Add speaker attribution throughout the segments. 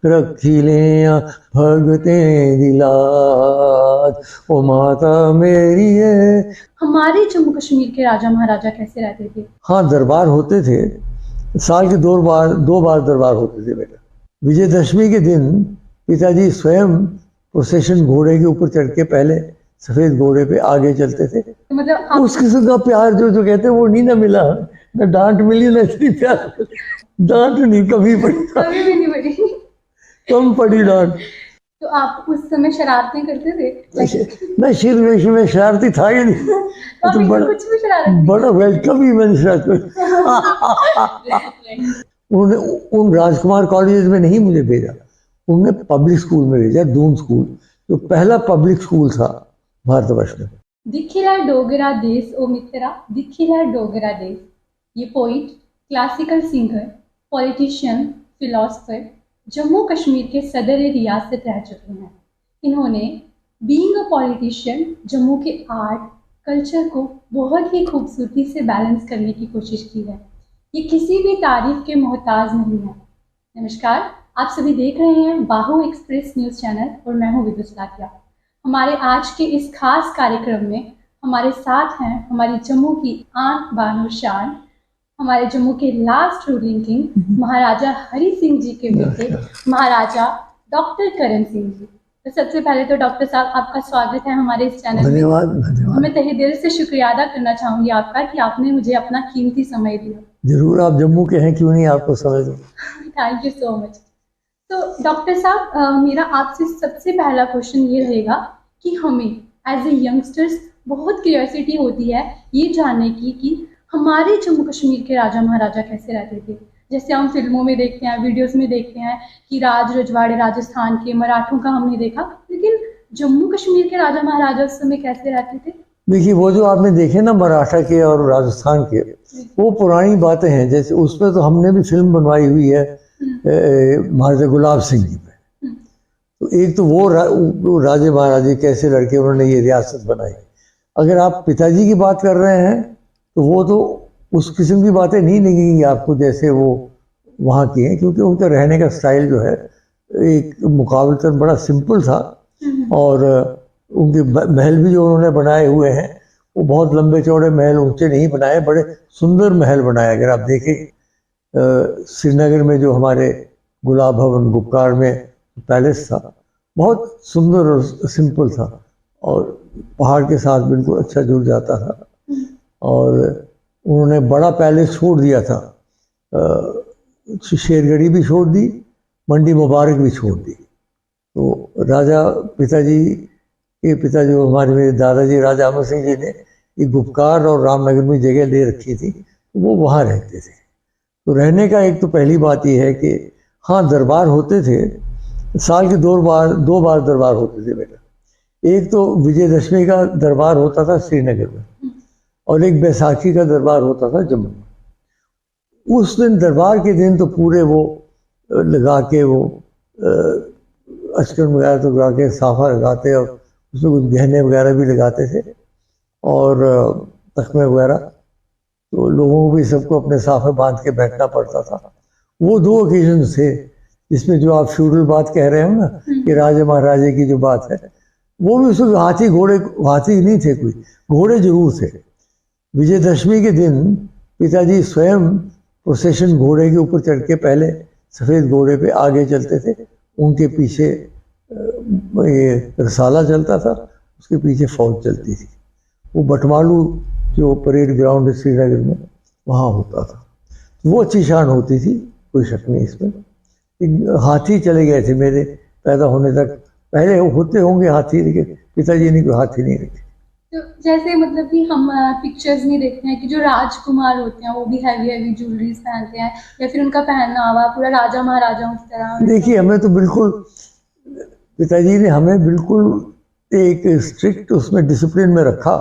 Speaker 1: रखी लिया भगते दिलाज ओ माता मेरी है।
Speaker 2: हमारे जम्मू कश्मीर के राजा महाराजा कैसे रहते थे?
Speaker 1: हाँ, दरबार होते थे, साल के दो बार दरबार होते थे बेटा। विजयदशमी के दिन पिताजी स्वयं प्रोसेशन घोड़े के ऊपर चढ़ के पहले सफेद घोड़े पे आगे चलते थे।
Speaker 2: तो मतलब
Speaker 1: उस किस्म का प्यार जो जो कहते हैं वो नहीं ना मिला, न डांट मिली न इतनी प्यार। डांट नहीं कभी पड़ी,
Speaker 2: कभी भी नहीं बड़ी।
Speaker 1: कम पड़ी डांट।
Speaker 2: तो आप उस समय शरारतें करते थे?
Speaker 1: मैं शुरू में शरारती था ही नहीं, तो
Speaker 2: कभी
Speaker 1: बड़ा
Speaker 2: कुछ भी शरारत नहीं?
Speaker 1: बड़ा वेलकम ही मैंने शरारत उन्होंने उन राजकुमार कॉलेज में नहीं मुझे भेजा, उन्होंने पब्लिक स्कूल में भेजा, दून स्कूल, जो पहला पब्लिक स्कूल था भारतवर्ष में।
Speaker 2: दिखिला डोगरा देश ओ मित्रा, दिखिला डोगरा देश। ये poet, classical singer, politician, philosopher Jammu Kashmir के सदर रियासत रह चुके हैं। इन्होंने बीइंग अ पॉलिटिशियन जम्मू के आर्ट कल्चर को बहुत ही खूबसूरती से बैलेंस करने की कोशिश की है। ये किसी भी तारीफ के मोहताज नहीं है। नमस्कार, आप सभी देख रहे हैं बाहु एक्सप्रेस न्यूज़ चैनल और मैं हूँ विदुष लाठिया। हमारे आज के इस खास कार्यक्रम में हमारे साथ हैं हमारी जम्मू की आन बानो शान, हमारे जम्मू के लास्ट रूलिंग किंग महाराजा हरि सिंह जी के बेटे महाराजा डॉक्टर करण सिंह जी। तो सबसे पहले तो डॉक्टर साहब आपका स्वागत है हमारे इस चैनल में।
Speaker 1: धन्यवाद धन्यवाद।
Speaker 2: मैं तहे दिल से शुक्रिया अदा करना चाहूँगी आपका कि आपने मुझे अपना कीमती समय दिया।
Speaker 1: जरूर, आप जम्मू के हैं, क्यों नहीं आपको समय दूं।
Speaker 2: Thank you so much. तो डॉक्टर साहब, मेरा आपसे सबसे पहला क्वेश्चन ये रहेगा कि हमें एज ए यंगस्टर्स बहुत क्यूरियोसिटी होती है ये जानने की कि हमारे जम्मू कश्मीर के राजा महाराजा कैसे रहते थे। जैसे हम फिल्मों में देखते हैं, वीडियोस में देखते हैं कि राज रजवाड़े राजस्थान के, मराठों का हमने देखा, लेकिन जम्मू कश्मीर के राजा महाराजा उस समय कैसे रहते थे?
Speaker 1: देखिए, वो जो आपने देखे ना मराठा के और राजस्थान के, वो पुरानी बातें हैं। जैसे उसमें तो हमने भी फिल्म बनवाई हुई है महाराजा गुलाब सिंह जी पे। तो एक तो वो राजे महाराजे कैसे लड़के उन्होंने ये रियासत बनाई। अगर आप पिताजी की बात कर रहे हैं तो वो तो उस किस्म की बातें नहीं लगेंगी आपको जैसे वो वहाँ की हैं, क्योंकि उनका रहने का स्टाइल जो है एक मुकाबलतन बड़ा सिंपल था। और उनके महल भी जो उन्होंने बनाए हुए हैं वो बहुत लंबे चौड़े महल ऊंचे नहीं बनाए, बड़े सुंदर महल बनाए। अगर आप देखें श्रीनगर में जो हमारे गुलाब भवन गुप्कार में पैलेस था, बहुत सुंदर और सिंपल था और पहाड़ के साथ बिल्कुल अच्छा जुड़ जाता था। और उन्होंने बड़ा पैलेस छोड़ दिया था, शेरगढ़ी भी छोड़ दी, मंडी मुबारक भी छोड़ दी। तो राजा पिताजी के पिता जो हमारे मेरे दादाजी राजा अमर सिंह जी ने एक गुप्कार और रामनगर में जगह ले रखी थी, वो वहाँ रहते थे। तो रहने का एक तो पहली बात यह है कि हाँ, दरबार होते थे, साल के दो बार दरबार होते थे बेटा। एक तो विजयदशमी का दरबार होता था श्रीनगर में और एक बैसाखी का दरबार होता था जम्मू में। उस दिन दरबार के दिन तो पूरे वो लगा के वो अचकन वगैरह तो लगा के साफा लगाते और उसमें कुछ गहने वगैरह भी लगाते थे और तख्मे वगैरह। तो लोगों को भी सबको अपने साफे बांध के बैठना पड़ता था। वो दो ओकेजन थे जिसमें जो आप फ्यूडल बात कह रहे हो ना कि राजा महाराजे की जो बात है, वो भी उसमें हाथी नहीं थे, कोई घोड़े जरूर थे। विजयदशमी के दिन पिताजी स्वयं प्रोसेशन घोड़े के ऊपर चढ़ के पहले सफ़ेद घोड़े पे आगे चलते थे, उनके पीछे ये रसाला चलता था, उसके पीछे फौज चलती थी। वो बटमालू जो परेड ग्राउंड है श्रीनगर में, वहाँ होता था। वो अच्छी शान होती थी, कोई शक नहीं इसमें। हाथी चले गए थे मेरे पैदा होने तक, पहले होते होंगे हाथी, लेकिन पिताजी ने कोई हाथी नहीं रखे।
Speaker 2: तो जैसे मतलब कि हम पिक्चर्स में देखते हैं कि जो राजकुमार होते हैं वो भी हैवी ज्वेलरीज पहनते हैं, या फिर उनका पहनावा पूरा राजा महाराजा उस तरह।
Speaker 1: देखिए, हमें तो बिल्कुल पिताजी ने हमें बिल्कुल एक स्ट्रिक्ट उसमें डिसिप्लिन में रखा।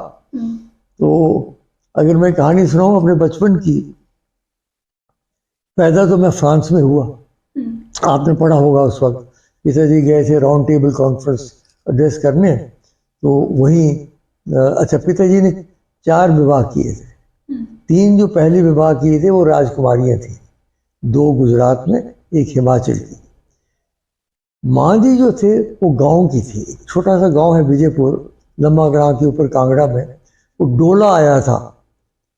Speaker 1: तो अगर मैं कहानी सुनाऊं अपने बचपन की, पैदा तो मैं फ्रांस में हुआ, आपने पढ़ा होगा। उस वक्त पिताजी गए थे राउंड टेबल कॉन्फ्रेंस एड्रेस करने, तो वहीं अच्छा, पिताजी ने 4 विवाह किए थे। 3 जो पहले विवाह किए थे वो राजकुमारियाँ थी, 2 गुजरात में, एक हिमाचल की। माँ जी जो थे वो गांव की थी, एक छोटा सा गांव है विजयपुर, लम्बा ग्राम के ऊपर कांगड़ा में। वो डोला आया था,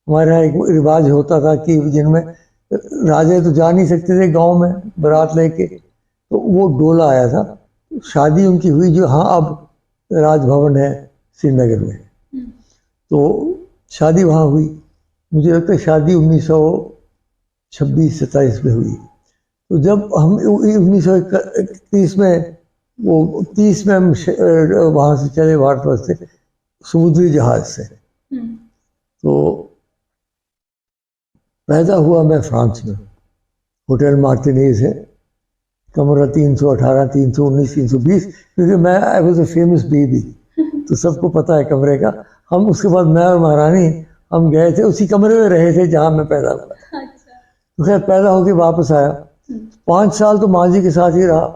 Speaker 1: हमारे यहाँ एक रिवाज होता था कि जिनमें राजा तो जा नहीं सकते थे गांव में बारात लेके, तो वो डोला आया था। शादी उनकी हुई जो हाँ अब राजभवन है श्रीनगर में, तो शादी वहाँ हुई। मुझे लगता है शादी 1926-27 में हुई। तो जब हम 1931 में, वो 30 में हम वहाँ से चले भारतवर्ष से समुद्री जहाज से। तो पैदा हुआ मैं फ्रांस में, होटल मार्टिनेज है, कमरा 318, 319, 320, क्योंकि मैं I was a famous baby, तो सबको पता है कमरे का। हम उसके बाद मैं और महारानी हम गए थे, उसी कमरे में रहे थे जहाँ मैं पैदा हुआ। तो खैर पैदा होके वापस आया, 5 साल तो माँ जी के साथ ही रहा।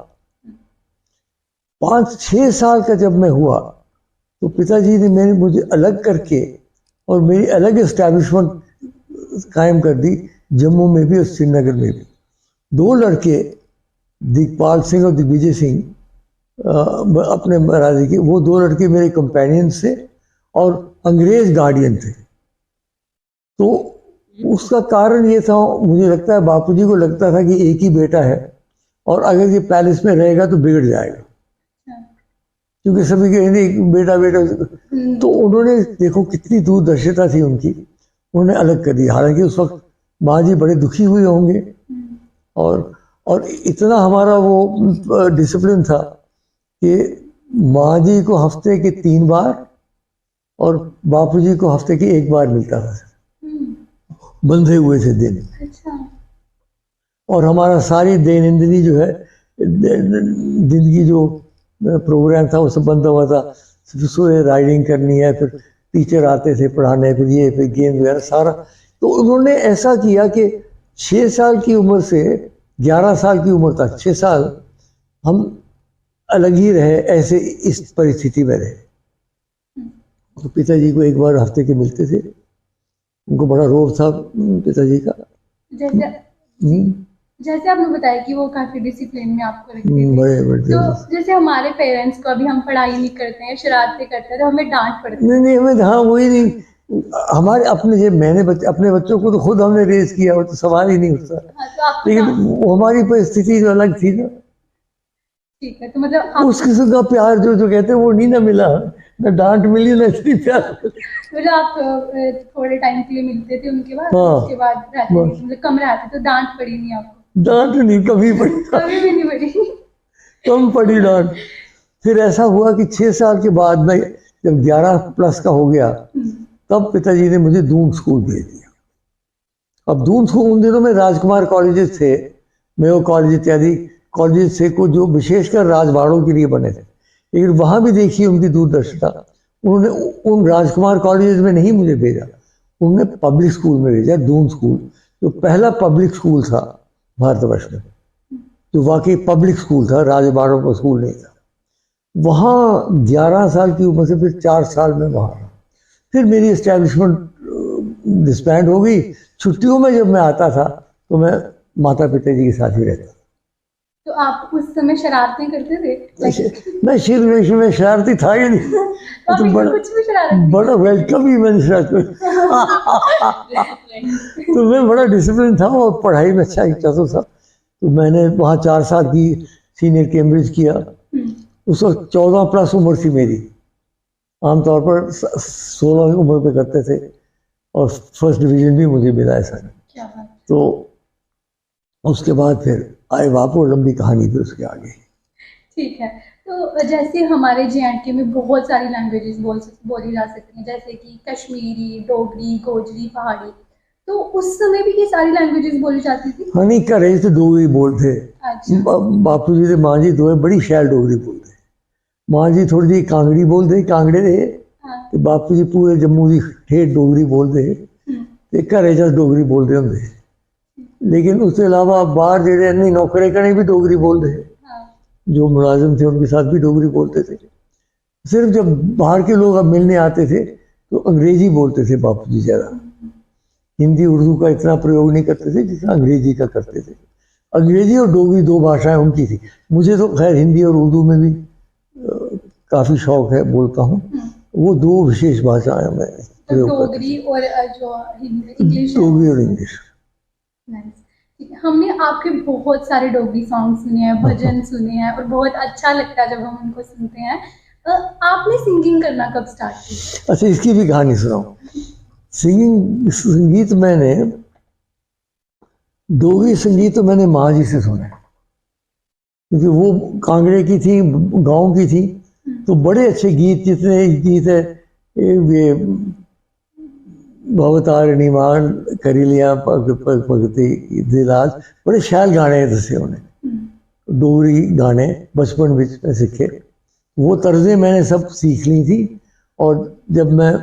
Speaker 1: 5-6 साल का जब मैं हुआ तो पिताजी ने मुझे अलग करके और मेरी अलग एस्टैब्लिशमेंट कायम कर दी, जम्मू में भी और श्रीनगर में भी। 2 लड़के, दिगपाल सिंह और दिग्विजय सिंह, अपने महाराज के, वो 2 लड़के मेरे कंपेनियंस थे और अंग्रेज गार्डियन थे। तो उसका कारण ये था, मुझे लगता है बापूजी को लगता था कि एक ही बेटा है और अगर ये पैलेस में रहेगा तो बिगड़ जाएगा, क्योंकि सभी के नहीं बेटा बेटा। तो उन्होंने, देखो कितनी दूरदर्शिता थी उनकी, उन्होंने अलग कर दिया। हालांकि उस वक्त माँ जी बड़े दुखी हुए होंगे, और इतना हमारा वो डिसिप्लिन था कि माँ जी को हफ्ते के 3 बार और बापूजी को हफ्ते के 1 बार मिलता था, बंधे हुए थे दिन। और हमारा सारी दैनंदिनी जो है, दिन की जो प्रोग्राम था वो सब बंधा हुआ था। सुबह राइडिंग करनी है, फिर टीचर आते थे पढ़ाने, फिर ये, फिर गेम वगैरह सारा। तो उन्होंने ऐसा किया कि 6 साल की उम्र से 11 साल की उम्र तक 6 साल हम अलग ही रहे, ऐसे इस परिस्थिति में रहे। तो पिताजी को 1 बार हफ्ते के मिलते थे, उनको बड़ा रोब था पिताजी का।
Speaker 2: जैसे आपने बताया कि वो काफी डिसिप्लिन में आपको रखते थे,
Speaker 1: बड़े
Speaker 2: तो जैसे हमारे पेरेंट्स को अभी हम पढ़ाई नहीं करते हैं, शरारतें करते हैं, तो हमें डांट पड़ती है।
Speaker 1: नहीं हमें, हाँ वही नहीं, हमारे अपने जो अपने बच्चों को तो खुद हमने रेज किया, वो तो सवाल ही नहीं उठता।
Speaker 2: तो
Speaker 1: लेकिन वो हमारी परिस्थिति जो अलग थी ना,
Speaker 2: ठीक है, तो मतलब
Speaker 1: उस किस्म का प्यार जो कहते हैं वो नहीं ना मिला, ना डांट मिली ना इतनी प्यार।
Speaker 2: मतलब आप थोड़े टाइम के लिए मिलते थे उनके बाद,
Speaker 1: हाँ,
Speaker 2: उसके बाद रहते थे, मतलब कम रहते, तो डांट पड़ी नहीं आपको?
Speaker 1: डांट नहीं कभी पड़ी,
Speaker 2: कभी भी नहीं पड़ी।
Speaker 1: कम पड़ी डांट। फिर ऐसा हुआ कि 6 साल के बाद में जब 11 प्लस का हो गया, तब पिताजी ने मुझे दून स्कूल भेज दिया। अब दून स्कूल, उन दिनों में राजकुमार कॉलेजेस थे, मेयो कॉलेज इत्यादि कॉलेजेस थे को जो विशेषकर राजवाड़ों के लिए बने थे। लेकिन वहाँ भी देखिए उनकी दूरदर्शिता, उन्होंने उन राजकुमार कॉलेजेस में नहीं मुझे भेजा, उन्होंने पब्लिक स्कूल में भेजा, दून स्कूल, जो पहला पब्लिक स्कूल था भारतवर्ष में, जो वाकई पब्लिक स्कूल था, राजवाड़ों का स्कूल नहीं था। वहाँ 11 साल की उम्र से फिर 4 साल में वहाँ रहा। फिर मेरी एस्टैब्लिशमेंट डिस्बैंड हो गई। छुट्टियों में जब मैं आता था तो मैं माता पिताजी के साथ ही रहता।
Speaker 2: तो आप उस समय शरारतें करते थे?
Speaker 1: मैं शुरू में शरारती था ही नहीं,
Speaker 2: तो कुछ भी शरारत
Speaker 1: बड़ा वेलकम ही मैंने शरारत तो मैं बड़ा डिसिप्लिन था और पढ़ाई में अच्छा चाहता था। तो मैंने वहाँ 4 साल की सीनियर कैम्ब्रिज किया। उस वक्त 14 प्लस उम्र थी मेरी, आमतौर पर 16 उम्र पे करते थे, और फर्स्ट डिवीजन भी मुझे मिला है सर। तो उसके बाद फिर आए बापू, लंबी कहानी फिर उसके आगे।
Speaker 2: ठीक है, तो जैसे हमारे जे.एंड.के में बहुत सारी लैंग्वेजेस बोली जा सकती हैं, जैसे कि कश्मीरी, डोगरी, गोजरी, पहाड़ी, तो उस समय भी ये सारी लैंग्वेजेस बोली जाती थी?
Speaker 1: हाँ नहीं, घरे तो डोगरी बोलते। बापू जी ते माँ जी दोए बड़ी शैल डोगरी बोलते। माँ जी थोड़ी जी कांगड़ी बोलते, कांगड़े दे, ते बापू जी पूरे जम्मू की ठेठ डोगरी बोलते, ते घरे च डोगरी बोलते होंदे। लेकिन उसके अलावा बाहर जेडे अन्नी नौकरे कने भी डोगरी बोलते हैं, जो मुलाजिम थे उनके साथ भी डोगरी बोलते थे। सिर्फ जब बाहर के लोग अब मिलने आते थे तो अंग्रेजी बोलते थे बापू जी ज़्यादा, हिंदी उर्दू का इतना प्रयोग नहीं करते थे जितना अंग्रेजी का करते थे। अंग्रेजी और डोगरी दो भाषाएं उनकी थी। मुझे तो खैर हिंदी और उर्दू में भी काफ़ी शौक है, बोलता हूँ। वो दो विशेष भाषाएं मैं
Speaker 2: तो
Speaker 1: प्रयोग करता
Speaker 2: डोगरी और जो हिंदी इंग्लिश
Speaker 1: हूँ, डोगरी और इंग्लिश।
Speaker 2: Nice. ठीक है, हमने आपके बहुत सारे डोगरी सॉन्ग सुने हैं, भजन सुने हैं और बहुत अच्छा लगता है जब हम उनको सुनते हैं। आपने सिंगिंग करना कब स्टार्ट किया?
Speaker 1: अच्छा, इसकी भी कहानी सुनाऊँ। संगीत मैंने, डोगरी संगीत तो मैंने माँ जी से सुना है, क्योंकि वो कांगड़े की थी, गांव की थी। तो बड़े अच्छे गीत, जितने गीत है ये भवतारिणी मान करी लिया भगती दिलाज, बड़े शैल गाने दसे उन्हें। डोगरी गाने बचपन में सीखे, वो तर्जें मैंने सब सीख ली थी। और जब मैं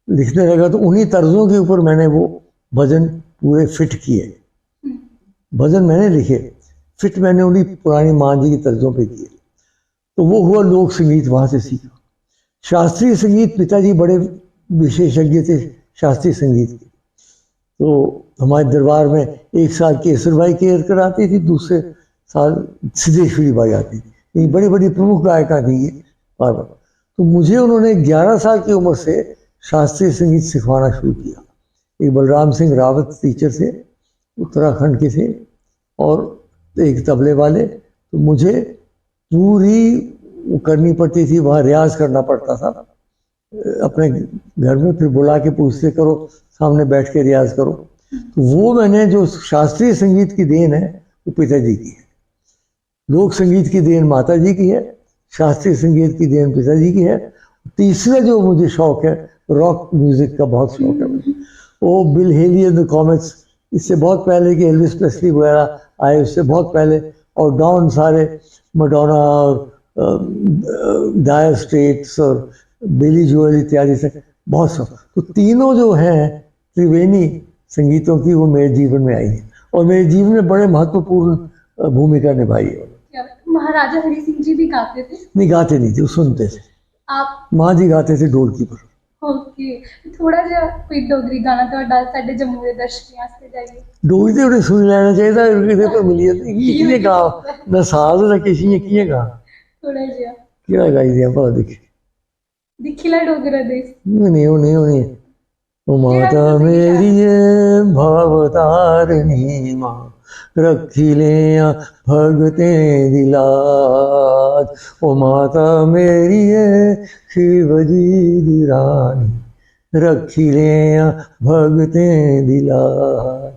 Speaker 1: लिखने लगा तो उन्हीं तर्जों के ऊपर मैंने वो भजन पूरे फिट किए। भजन मैंने लिखे, फिट मैंने उन्हीं पुरानी माँ जी की तर्जों पे किए। तो वो हुआ लोक संगीत, वहाँ से सीखा। शास्त्रीय संगीत, पिताजी बड़े विशेषज्ञ थे शास्त्रीय संगीत के। तो हमारे दरबार में एक साल केसर बाई केयर कराती थी, दूसरे साल सिद्धेश्वरी बाई आती थी। ये बड़ी बड़ी प्रमुख गायिका थी ये बार बार। तो मुझे उन्होंने 11 साल की उम्र से शास्त्रीय संगीत सिखवाना शुरू किया। एक बलराम सिंह रावत टीचर थे, उत्तराखंड के थे, और एक तबले वाले। तो मुझे पूरी करनी पड़ती थी, वहाँ रियाज करना पड़ता था अपने घर में, फिर बुला के पूछते करो, सामने बैठ के रियाज करो। तो वो मैंने जो शास्त्रीय संगीत की देन है वो पिताजी की है, लोक संगीत की देन माता जी की है, शास्त्रीय संगीत की देन पिताजी की है। तीसरा जो मुझे शौक है, रॉक म्यूजिक का बहुत शौक है मुझे। वो Bill Haley and the Comets, इससे बहुत पहले कि एल्विस प्रेस्ली वगैरह आए, उससे बहुत पहले, और डॉन सारे, मडोना और डायर स्ट्रेट्स और बिली जोएल इत्यादि से बहुत सब। तो तीनों जो हैं त्रिवेणी संगीतों की, वो मेरे जीवन में आई है और मेरे जीवन में बड़े महत्वपूर्ण भूमिका निभाई है।
Speaker 2: महाराजा हरि सिंह जी भी गाते थे?
Speaker 1: नहीं, गाते नहीं थे, वो सुनते थे।
Speaker 2: आप?
Speaker 1: माँ जी गाते थे ढोलकी पर।
Speaker 2: ओके, थोड़ा जिहा कोई डोगरी गाना ਤੁਹਾਡਾ ਸਾਡੇ ਜੰਮੂ ਦੇ ਦਰਸ਼ਕਾਂ ਵਾਸਤੇ ਜਾਈਏ।
Speaker 1: डोगरी ते उन्हें सुनी लैना चाहिए, इहदे पर मिली जाती कि'यां गा, ना साज ना किश, इ'यां कि'यां गा,
Speaker 2: थोड़ा जिहा
Speaker 1: केह्ड़ा गाई दियां भला दिक्खी।
Speaker 2: दिक्खी लै डोगरा देस।
Speaker 1: नहीं होनी होनी। ओ माता मेरी भवतारिणी माँ, रखी लिया भगतें दिलाज। ओ माता मेरी शिव जी दी रानी, रखी लिया भगतें दिलाज।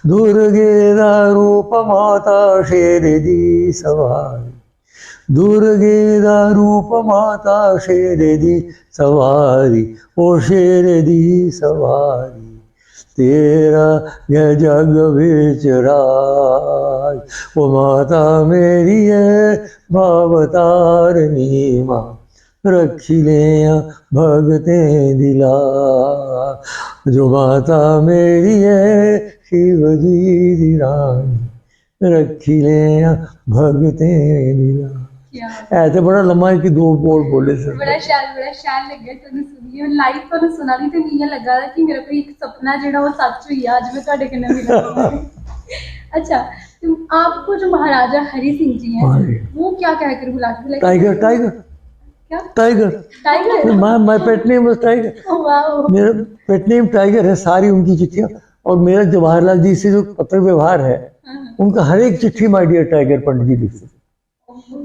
Speaker 1: दुर्गे दा रूप माता शेर दी सवारी, दुर्गे दा रूप माता शेर दी सवारी, ओ शेर दी सवारी, तेरा यह जग विच राज। ओ माता मेरी भवतारिणी माँ, रखी लिया भगतें दिला। जो माता मेरी शिव जी दी रानी, रखी लिया भगतें दिला। ऐसे बड़ा लम्मा कि दो बोल बोले सर।
Speaker 2: बड़ा शैल लग्या तुहानू सुनिए। लाइव तुहानू सुना दी ते मिं लगा दा कि मेरा कोई एक सपना जेड़ा वो सच हुई अज मैं तुहाडे कन्नै मिला। अच्छा, तो आपको जो महाराजा हरि सिंह जी हैं वो क्या कहकर बुलाते थे?
Speaker 1: टाइगर, टाइगर,
Speaker 2: क्या?
Speaker 1: Tiger,
Speaker 2: tiger.
Speaker 1: My pet name was tiger.
Speaker 2: Wow,
Speaker 1: मेरा पेट नेम टाइगर है। सारी उनकी चिट्ठियाँ, और मेरा जवाहरलाल जी से जो पत्र व्यवहार है, उनका हर एक चिट्ठी माय डियर टाइगर पंडित जी लिखते थे।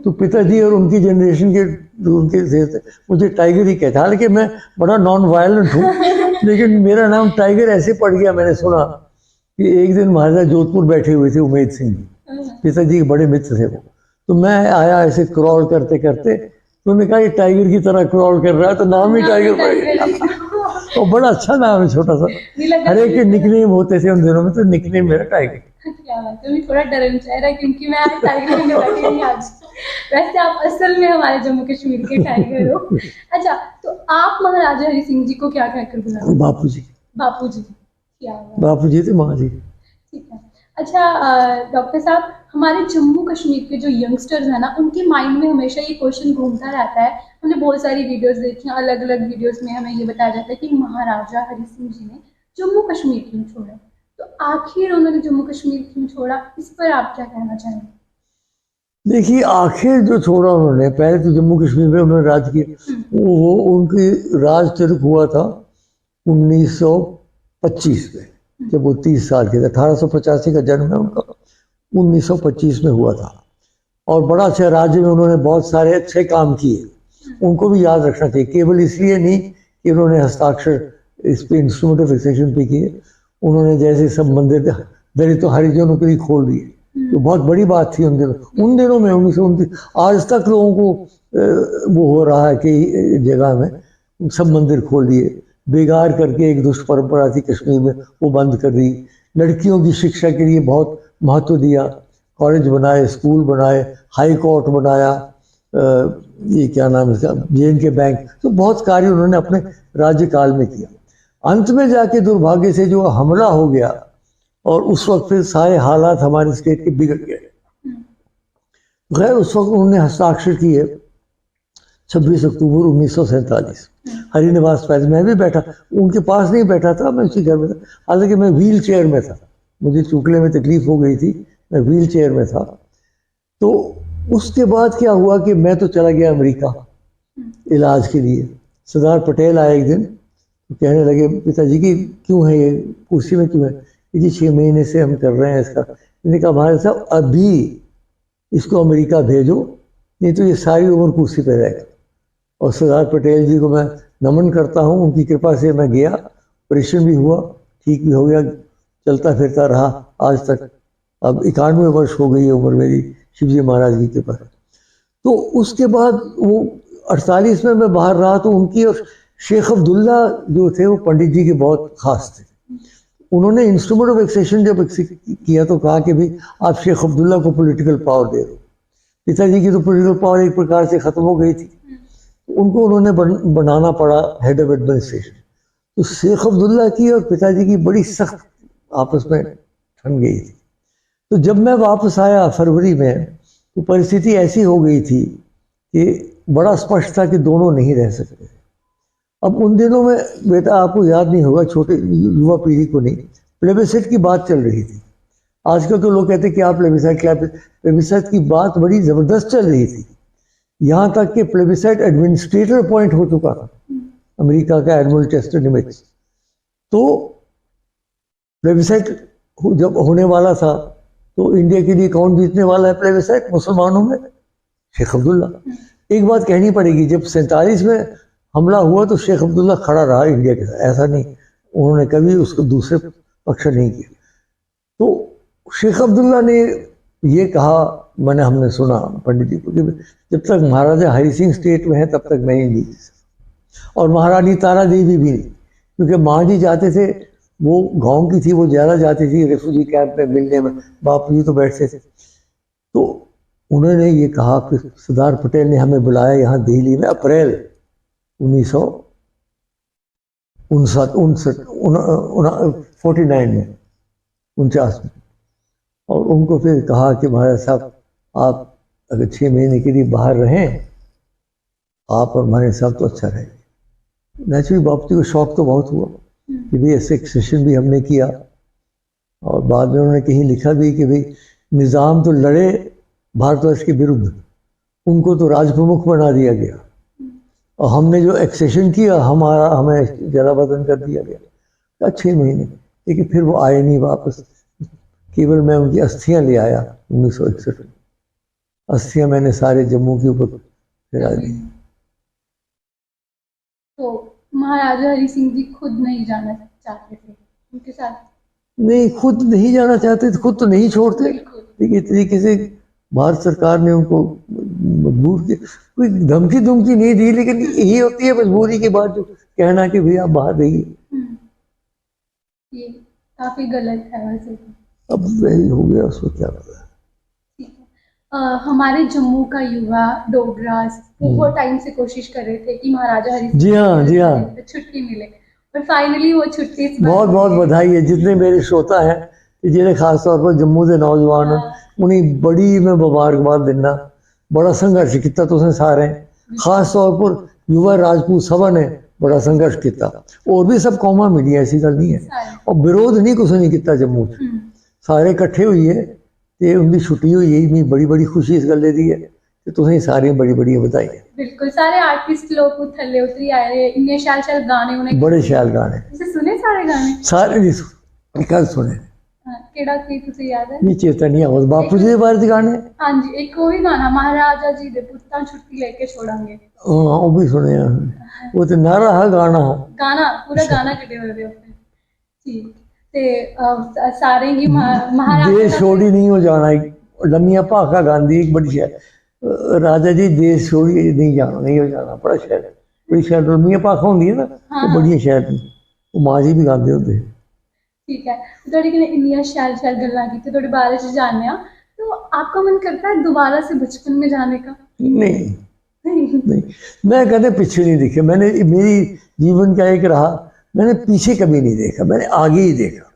Speaker 1: तो पिताजी और उनकी जनरेशन के जो उनके थे, मुझे टाइगर ही कहते। हालांकि मैं बड़ा नॉन वायलेंट हूँ, लेकिन मेरा नाम टाइगर ऐसे पड़ गया। मैंने सुना कि एक दिन महाराजा जोधपुर बैठे हुए थे, उमेद सिंह जी, पिताजी के बड़े मित्र थे वो। तो मैं आया ऐसे क्रॉल करते करते, तो उन्होंने कहा ये टाइगर की तरह क्रॉल कर रहा है, तो नाम ही टाइगर पड़ गया। और बड़ा अच्छा नाम है, छोटा सा। हर एक के निकनेम होते थे उन दिनों में, तो निकनेम मेरा टाइगर।
Speaker 2: क्या बात है, मैं थोड़ा डरन चाह रहा है क्योंकि मैं आज टाइगर की बैठी नहीं आज। वैसे आप असल में हमारे जम्मू कश्मीर के टाइगर हो। अच्छा, तो आप महाराजा हरि सिंह जी को क्या कहकर बुलाते?
Speaker 1: बापू जी।
Speaker 2: बापू जी, क्या बात।
Speaker 1: बापू जी थे, माँ जी।
Speaker 2: ठीक है। अच्छा डॉक्टर साहब, हमारे जम्मू कश्मीर के जो यंगस्टर्स हैं ना, उनके माइंड में हमेशा ये क्वेश्चन घूमता रहता है। हमने बहुत सारी वीडियोस देखी हैं, अलग अलग वीडियोस में हमें ये बताया जाता है कि महाराजा हरि सिंह जी ने जम्मू कश्मीर क्यों छोड़ा। तो आखिर उन्होंने जम्मू कश्मीर क्यों छोड़ा, इस पर आप क्या कहना चाहेंगे?
Speaker 1: देखिए, आखिर जो छोड़ा उन्होंने, पहले तो जम्मू कश्मीर में उन्होंने राज किया, वो उनकी राज तिलक हुआ था 1925 में, जब वो 30 साल के थे। 1885 का जन्म है उनका, 1925 में हुआ था। और बड़ा अच्छा राज्य में उन्होंने बहुत सारे अच्छे काम किए, उनको भी याद रखना चाहिए। केवल इसलिए नहीं कि उन्होंने हस्ताक्षर इस पे इंस्ट्रूमेंट ऑफ फिक्सेशन पे किए, उन्होंने जैसे सब मंदिर दलितों हरिजनों के लिए खोल दिए, तो बहुत बड़ी बात थी उन दिनों में 1929। आज तक लोगों को वो हो रहा है कि जगह में सब मंदिर खोल दिए, बेगार करके एक दुष्ट परंपरा थी कश्मीर में, वो बंद कर दी। लड़कियों की शिक्षा के लिए बहुत महत्व दिया, कॉलेज बनाए, स्कूल बनाए, हाई कोर्ट बनाया, ये क्या नाम है इसका, जे बैंक, तो बहुत कार्य उन्होंने अपने राज्यकाल में किया। अंत में जाके दुर्भाग्य से जो हमला हो गया, और उस वक्त फिर सारे हालात हमारे स्टेट के बिगड़ गए। खैर, उस वक्त उन्होंने हस्ताक्षर किए 26 अक्टूबर 1947। हरिनिवास पैलेस, मैं भी बैठा, उनके पास नहीं बैठा था, मैं उसी घर में था। हालांकि मैं व्हील चेयर में था, मुझे चूकने में तकलीफ हो गई थी, मैं व्हील चेयर में था। तो उसके बाद क्या हुआ कि मैं तो चला गया अमेरिका इलाज के लिए। सरदार पटेल आए एक दिन, तो कहने लगे पिताजी की क्यों है ये कुर्सी में, क्यों है जी? 6 महीने से हम कर रहे हैं इसका। मैंने कहा भाई साहब, अभी इसको अमेरिका भेजो, नहीं तो ये सारी उम्र कुर्सी पे रहेगा। और सरदार पटेल जी को मैं नमन करता हूँ, उनकी कृपा से मैं गया, ऑपरेशन भी हुआ, ठीक भी हो गया, चलता फिरता रहा आज तक। अब 91 वर्ष हो गई है उम्र मेरी, शिवजी महाराज की कृपा से। तो उसके बाद वो 48 में मैं बाहर रहा, तो उनकी और शेख अब्दुल्ला जो थे वो पंडित जी के बहुत खास थे। उन्होंने इंस्ट्रूमेंट ऑफ एक्सेशन जब किया तो कहा कि भाई आप शेख अब्दुल्ला को पॉलिटिकल पावर दे दो। पिताजी की तो पॉलिटिकल पावर एक प्रकार से खत्म हो गई थी, उनको उन्होंने बनाना पड़ा हेड ऑफ एडमिनिस्ट्रेशन। तो शेख अब्दुल्ला की और पिताजी की बड़ी सख्त आपस में ठन गई थी। तो जब मैं वापस आया फरवरी में, तो परिस्थिति ऐसी हो गई थी कि बड़ा स्पष्ट था कि दोनों नहीं रह सकते। अब उन दिनों में बेटा, आपको याद नहीं होगा, छोटे युवा पीढ़ी को नहीं, प्लेबिसाइट की बात चल रही थी। आजकल तो लोग कहते हैं कि आप प्लेबिसाइट की बात बड़ी ज़बरदस्त चल रही थी। यहाँ तक कि प्लेबिसाइट एडमिनिस्ट्रेटर अपॉइंट हो चुका था, अमेरिका का एडमिरल चेस्टर निमित्स। तो प्लेबिसाइट जब होने वाला था, तो इंडिया के लिए कौन जीतने वाला है प्लेबिसाइट? मुसलमानों में शेख अब्दुल्ला। एक बात कहनी पड़ेगी, जब 47 में हमला हुआ तो शेख अब्दुल्ला खड़ा रहा इंडिया के साथ, ऐसा नहीं उन्होंने कभी उसको दूसरे पक्ष नहीं किया। तो शेख अब्दुल्ला ने ये कहा, मैंने हमने सुना पंडित जी को, कि जब तक महाराजा हरि सिंह स्टेट में है तब तक मैं नहीं जीत सकता, और महारानी तारा देवी भी नहीं, क्योंकि माँ जी जाते थे, वो गाँव की थी, वो ज़्यादा जाती थी रेफ्यूजी कैंप में मिलने में, बापू जी तो बैठते थे। तो उन्होंने ये कहा कि सरदार पटेल ने हमें बुलाया यहाँ दिल्ली में अप्रैल 1949 में, 49 में, और उनको फिर कहा कि महाराज साहब, आप अगर 6 महीने के लिए बाहर रहें, आप और हमारे साथ तो अच्छा रहेगा। नेचुरली बापू जी को शौक तो बहुत हुआ कि भाई ऐसे सेशन भी हमने किया, और बाद में उन्होंने कहीं लिखा भी कि भाई निज़ाम तो लड़े भारतवर्ष के विरुद्ध, उनको तो राजप्रमुख बना दिया गया, और हमने जो एक्सेशन किया हमें जला वतन कर दिया गया। 6 महीने, लेकिन फिर वो आए नहीं वापस। केवल मैं उनकी अस्थियां ले आया 1961 में। अस्थियां मैंने सारे जम्मू के ऊपर फिरा दी।
Speaker 2: तो महाराजा हरि सिंह जी खुद नहीं जाना चाहते थे उनके साथ?
Speaker 1: नहीं, खुद नहीं जाना चाहते थे, खुद तो नहीं छोड़ते, लेकिन इस तरीके से भारत सरकार ने उनको मजबूर किया। कोई धमकी नहीं दी, लेकिन यही होती है मजबूरी के बाद जो कहना कि भैया आप बाहर रहिए।
Speaker 2: ये काफी गलत है वैसे।
Speaker 1: अब वही हो गया, उसको क्या पता।
Speaker 2: हमारे जम्मू का युवा डोगरा बहुत टाइम से कोशिश कर रहे थे कि महाराजा हरि सिंह
Speaker 1: जी हाँ
Speaker 2: छुट्टी मिले, और फाइनली वो छुट्टी
Speaker 1: बहुत बहुत बधाई है जितने मेरे श्रोता हैं, जिन्हें खास तौर पर जम्मू के नौजवान उन्हें बड़ी मैं मुबारकबाद देना। बड़ा संघर्ष किया तुसें सारे, खास तौर पर युवा राजपूत सभा ने बड़ा संघर्ष किया। और भी सब कौमां मिलियां, ऐसी गल नहीं है।
Speaker 2: सारे
Speaker 1: और विरोध नहीं कुछ नहीं किया जम्मू च, सारे इकट्ठे होइए ते उनकी छुट्टी होई है। मैं बड़ी बड़ी खुशी इस गल्ले दी है कि तुसें सारियां बड़ी बड़ी बधाई।
Speaker 2: बिल्कुल सारे आर्टिस्ट लोग थल्ले उतरी आए, इन्ने शैल शैल गाने उन्हें
Speaker 1: बड़े शैल गाने,
Speaker 2: तुसीं सुने सारे गाने?
Speaker 1: सारे नहीं सुने, कल सुने।
Speaker 2: केड़ा कोई तुसीं याद है?
Speaker 1: नहीं चेता नहीं आवत। बापू जी के बारे च गाने,
Speaker 2: हाँ जी, एक वो भी गाना महाराजा जी दे पुत्तां छुट्टी लेके छोड़ांगे,
Speaker 1: हाँ वो भी सुने। वो तो नारा है गाना,
Speaker 2: गाना पूरा गाना कटे हुए थे उसमें। ठीक ते सारे ही महाराजा
Speaker 1: देश
Speaker 2: का-
Speaker 1: छोड़ी नहीं हो जाना। लम्मिया भाखा गांधी एक बड़ी शैल, राजा जी देश छोड़ी नहीं जाना, नहीं हो जाना, बड़ा शैल, बड़ी शैल लम्मिया भाखा होंगी है ना,
Speaker 2: हाँ।
Speaker 1: वो बड़िया शैल। वो माँ जी भी गाते होंगे।
Speaker 2: ठीक है, थोड़ी कने इन्नियां शैल शैल गल्लां कीती, थोड़ी बारे च जानने आ। तो आपका मन करता है दोबारा से बचपन में जाने का?
Speaker 1: नहीं
Speaker 2: नहीं।
Speaker 1: नहीं, मैं कभी पीछे नहीं देखे। मैंने, मेरी जीवन का एक रहा, मैंने पीछे कभी नहीं देखा, मैंने आगे ही देखा।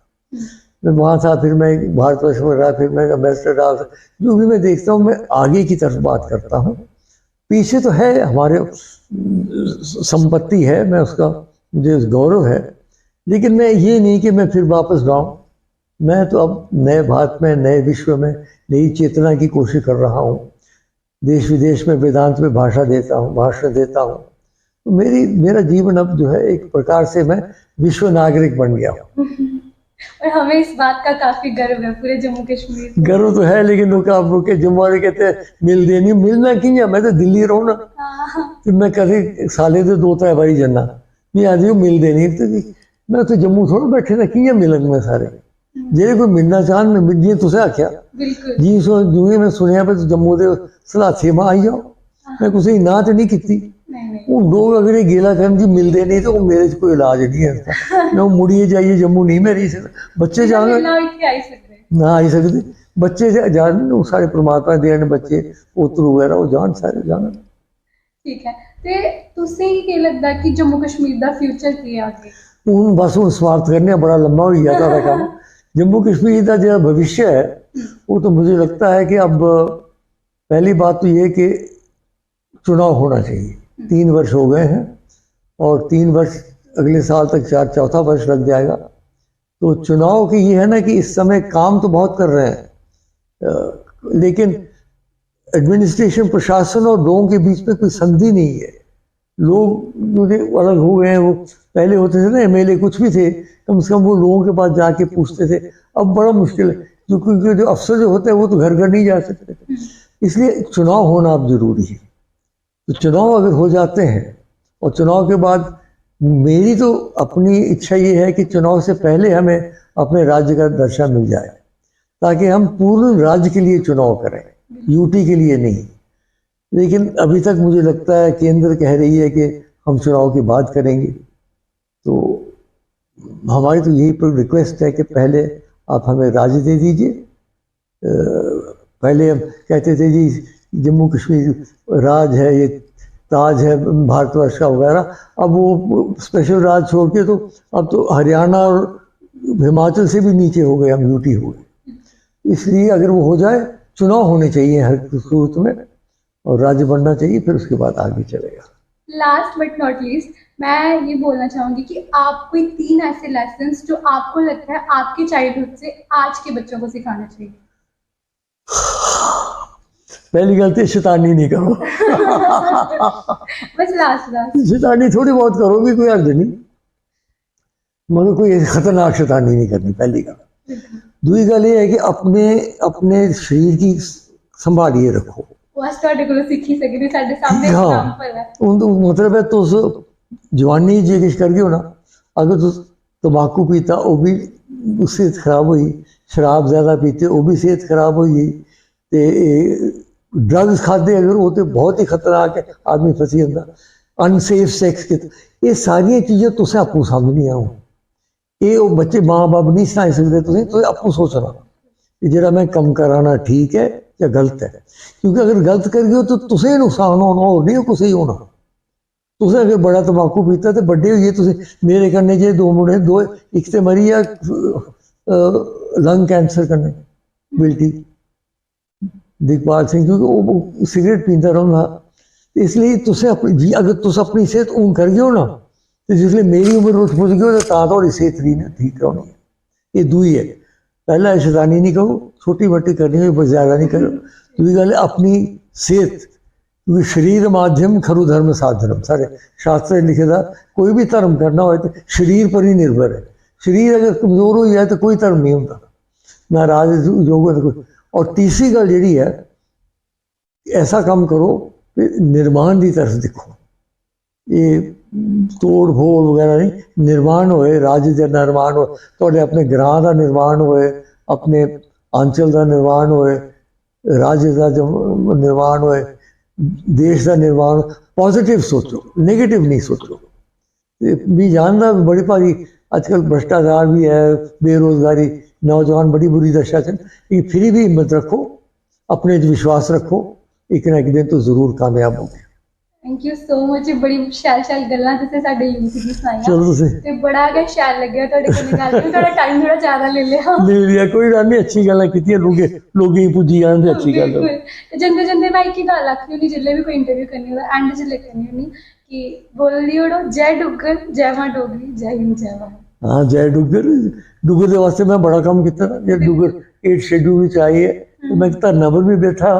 Speaker 1: मैं वहाँ था, फिर मैं भारतवर्ष में रहा, फिर मैं एम्बेसडर रहा। जो भी मैं देखता हूँ मैं आगे की तरफ बात करता हूँ। पीछे तो है हमारे संपत्ति है, मैं उसका, मुझे गौरव है, लेकिन मैं ये नहीं कि मैं फिर वापस गाऊँ। मैं तो अब नए भारत में, नए विश्व में नई चेतना की कोशिश कर रहा हूँ। देश विदेश में वेदांत में भाषण देता हूँ। तो मेरा जीवन अब जो है एक प्रकार से मैं विश्व नागरिक बन गया हूँ।
Speaker 2: और हमें इस बात का काफी गर्व है पूरे जम्मू कश्मीर को।
Speaker 1: गर्व तो है, लेकिन लोग आप लोग के जम्मू वाले कहते हैं मिल देनी, मिलना की है, मैं तो दिल्ली रहूँ ना,
Speaker 2: हाँ,
Speaker 1: फिर मैं कभी साले तो 2-3 बारी जाना, नहीं आदि मिल देनी। तो मैं तो जम्मू थोड़ा बैठे था कि मिलन में सारे जेह्ड़े कोई मिलना चाहन, जि'यां तुसें आख्या
Speaker 2: बिल्कुल
Speaker 1: जी, जि'यां मैं सुनिया भाई जम्मू के सलाथे में आई जाओ, मैं कुछ ना तो नहीं की।
Speaker 2: नहीं
Speaker 1: हूँ लोग अगर ये गेला करन जी मिलते नहीं तो मेरे च कोई इलाज नहीं है। मैं मुड़िए जाइए जम्मू नहीं मैं रही सकता। बच्चे जान
Speaker 2: मिलना इत्थे आई सकदे।
Speaker 1: ना आई सकते, बच्चे जान, सारे परमात्मा देन बच्चे पोतरू वगैरह वो जान, सारे जान।
Speaker 2: ठीक है, ते तुसें की लगदा कि जम्मू कश्मीर दा फ्यूचर की है आगे?
Speaker 1: हूँ बस हूँ समाप्त करने बड़ा लंबा हो गया था काम। जम्मू कश्मीर का जो भविष्य है वो तो मुझे लगता है कि अब पहली बात तो ये कि चुनाव होना चाहिए। 3 वर्ष हो गए हैं और 3 वर्ष अगले साल तक चौथा वर्ष लग जाएगा। तो चुनाव की ये है ना कि इस समय काम तो बहुत कर रहे हैं, लेकिन एडमिनिस्ट्रेशन, प्रशासन और लोगों के बीच में कोई संधि नहीं है। लोग जो अलग हो गए हैं, वो पहले होते थे ना एमएलए कुछ भी थे, कम से कम वो लोगों के पास जाके पूछते थे। अब बड़ा मुश्किल है, क्योंकि जो अफसर जो होते हैं वो तो घर घर नहीं जा सकते। इसलिए चुनाव होना अब जरूरी है। तो चुनाव अगर हो जाते हैं और चुनाव के बाद, मेरी तो अपनी इच्छा ये है कि चुनाव से पहले हमें अपने राज्य का दर्जा मिल जाए, ताकि हम पूर्ण राज्य के लिए चुनाव करें, यूटी के लिए नहीं। लेकिन अभी तक मुझे लगता है केंद्र कह रही है कि हम चुनाव की बात करेंगे। तो हमारी तो यही रिक्वेस्ट है कि पहले आप हमें राज्य दे दीजिए। पहले हम कहते थे जी जम्मू कश्मीर राज है, ये ताज है भारतवर्ष का वगैरह। अब वो स्पेशल राज छोड़ के तो अब तो हरियाणा और हिमाचल से भी नीचे हो गए, हम यूटी हो गए। इसलिए अगर वो हो जाए, चुनाव होने चाहिए हर सूरत में और राज्य बनना चाहिए, फिर उसके बाद आगे चलेगा।
Speaker 2: लास्ट बट नॉट लीस्ट, मैं ये बोलना चाहूँगी कि आप कोई 3 ऐसे लेसन्स जो आपको लगता है आपके चाइल्डहुड से आज के बच्चों को सिखाना चाहिए।
Speaker 1: पहली गलती शैतानी नहीं करो।
Speaker 2: बस लास्ट
Speaker 1: शैतानी थोड़ी बहुत करोगे, कोई अर्ज नहीं, मगर कोई खतरनाक शैतानी नहीं करनी, पहली गल। दूसरी गल ये है कि अपने शरीर की संभालिए रखो।
Speaker 2: बस ਤੁਹਾਡੇ ਕੋਲੋਂ ਸਿੱਖੀ ਸਕਦੇ ਸਾਡੇ ਸਾਹਮਣੇ एग्जांपल है।
Speaker 1: तो मतलब है तुस जवानी जे किश करगे हो ना, अगर तुस तंबाकू पीता वो भी सेहत खराब हुई, शराब ज़्यादा पीते वो भी सेहत खराब हुई, ते ड्रग्स खाते अगर वो तो बहुत ही खतरनाक है, आदमी फसी होंदा। अनसेफ सैक्स के, ये सारिया चीज़ां तुसें आपूं समझनियां हो। ये वो बच्चे माँ बाप नहीं सनाई सकते, तुसें आपूं सोचना कि जेह्ड़ा मैं कम कराना ठीक है या गलत है। क्योंकि अगर गलत कर गए तो तुसें नुकसान होना, और नहीं कुछ ही होना। तुसें अगर बड़ा तंबाकू पीता तो बड्डे होइए तुसें, मेरे कन्नै जे 2 मुड़े, 2 इक ते मरी आ लंग कैंसर कन्नै बिल्टी दिखपाल सिंह, क्योंकि वो सिगरेट पींदा रौंदा। इसलिए तुसें अपनी जी अगर तुस अपनी सेहत हून करगे हो ना, तो जिसले मेरी उम्र उठ पुज गई तो थोड़ी सेहत ठीक होनी है। ये दूई है, पहला शैतानी नहीं करो, छोटी मोटी करनी हो पर ज़्यादा नहीं करो। दूसरी गल अपनी सेहत, क्योंकि शरीर माध्यम खरु धर्म साधनम, सारे शास्त्र लिखे था कोई भी धर्म करना हो तो शरीर पर ही निर्भर है। शरीर अगर कमज़ोर हो जाए तो कोई धर्म नहीं होता, ना राज योग। और तीसरी गल जी है, ऐसा काम करो कि निर्माण की तरफ देखो, ये तोड़ फोड़ वगैरह नहीं, निर्माण होए, राज्य का निर्माण हो, थोड़े अपने ग्रां का निर्माण होए, अपने अंचल का निर्माण होए, राज्य का निर्माण होए, देश का निर्माण। पॉजिटिव सोचो, नेगेटिव नहीं सोचो। भी जानता बड़ी भारी आजकल भ्रष्टाचार भी है, बेरोजगारी, नौजवान बड़ी बुरी दशा च, फिर भी हिम्मत रखो, अपने विश्वास रखो, एक ना एक दिन तो जरूर कामयाब होगे।
Speaker 2: थैंक यू सो मच, बड़ी शैल शैल गल्लां तुसें साडे यूथ दी सनाइयां
Speaker 1: चलो तुसें
Speaker 2: ते बड़ा गै शैल लग्गेआ तुहाडे कन्नै गल्ल करियै। थोड़ा टाइम थोड़ा ज़्यादा ले लिया।
Speaker 1: ले लिया, कोई गल नहीं, अच्छी गल्लां कीतियां, लोगें गी पुज्जी जान ते अच्छी गल है।
Speaker 2: बिल्कुल। जंदे जंदे मैं एक ही गल आखनी होन्नी, जिल्ले भी कोई इंटरव्यू करनी होवे एंड च करनी होन्नी कि बोलदी ओड़ो जय डुग्गर, जय मां डोगरी, जय हिंद, जय भारत।
Speaker 1: हाँ, जय डुग्गर। डुग्गर के वास्ते मैं बड़ा काम किया, जब डुग्गर 8 शेड्यूल में आई है तो मैं धरना पर भी बैठा।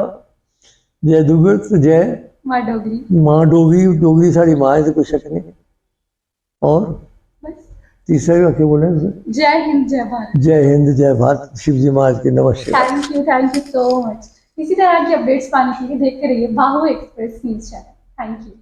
Speaker 1: जय डुग्गर तो जय
Speaker 2: मां डोगरी,
Speaker 1: माँ डोगरी, डोगरी साड़ी माँ है तो कोई शक नहीं। और
Speaker 2: बस
Speaker 1: तीसरा क्या बोले?
Speaker 2: जय हिंद, जय भारत।
Speaker 1: जय हिंद, जय भारत। शिव जी महाराज के नमस्ते।
Speaker 2: Thank you so much. इसी तरह की अपडेट्स पाने के लिए देखते रहिए बाहु express news channel. Thank you.